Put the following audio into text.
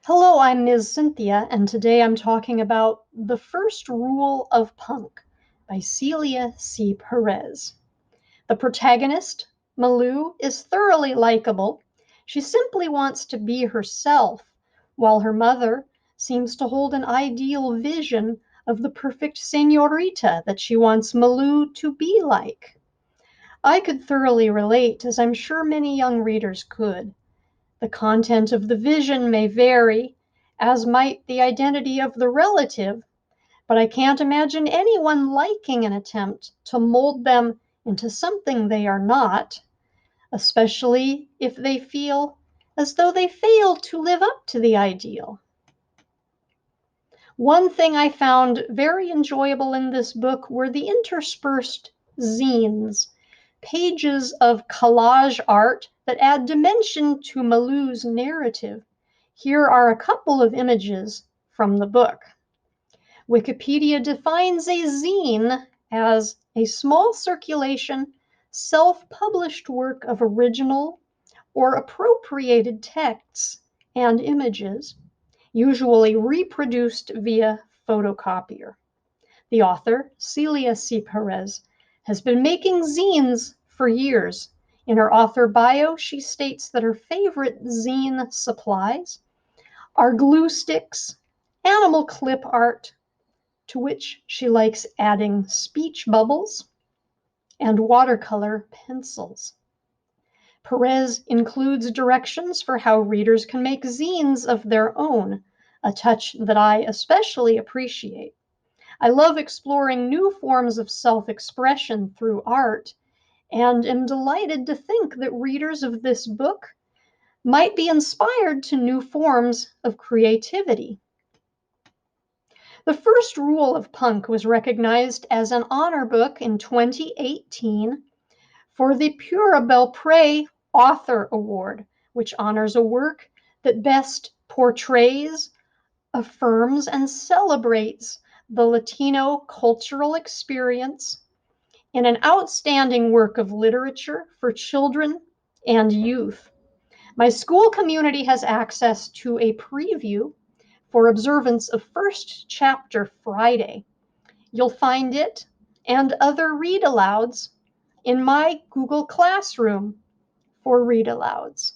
Hello, I'm Ms. Cynthia, and today I'm talking about The First Rule of Punk by Celia C. Pérez. The protagonist, Malú, is thoroughly likable. She simply wants to be herself, while her mother seems to hold an ideal vision of the perfect señorita that she wants Malú to be like. I could thoroughly relate, as I'm sure many young readers could. The content of the vision may vary, as might the identity of the relative, but I can't imagine anyone liking an attempt to mold them into something they are not, especially if they feel as though they fail to live up to the ideal. One thing I found very enjoyable in this book were the interspersed zines, pages of collage art that add dimension to Malú's narrative. Here are a couple of images from the book. Wikipedia defines a zine as a small circulation, self-published work of original or appropriated texts and images, usually reproduced via photocopier. The author, Celia C. Pérez, has been making zines for years. In her author bio, she states that her favorite zine supplies are glue sticks, animal clip art, to which she likes adding speech bubbles, and watercolor pencils. Pérez includes directions for how readers can make zines of their own, a touch that I especially appreciate. I love exploring new forms of self-expression through art, and am delighted to think that readers of this book might be inspired to new forms of creativity. The first rule of punk was recognized as an honor book in 2018 for the Pura Belpré Author Award, which honors a work that best portrays, affirms, and celebrates the Latino cultural experience in an outstanding work of literature for children and youth. My school community has access to a preview for observance of first chapter Friday. You'll find it and other read alouds in my Google Classroom for read alouds.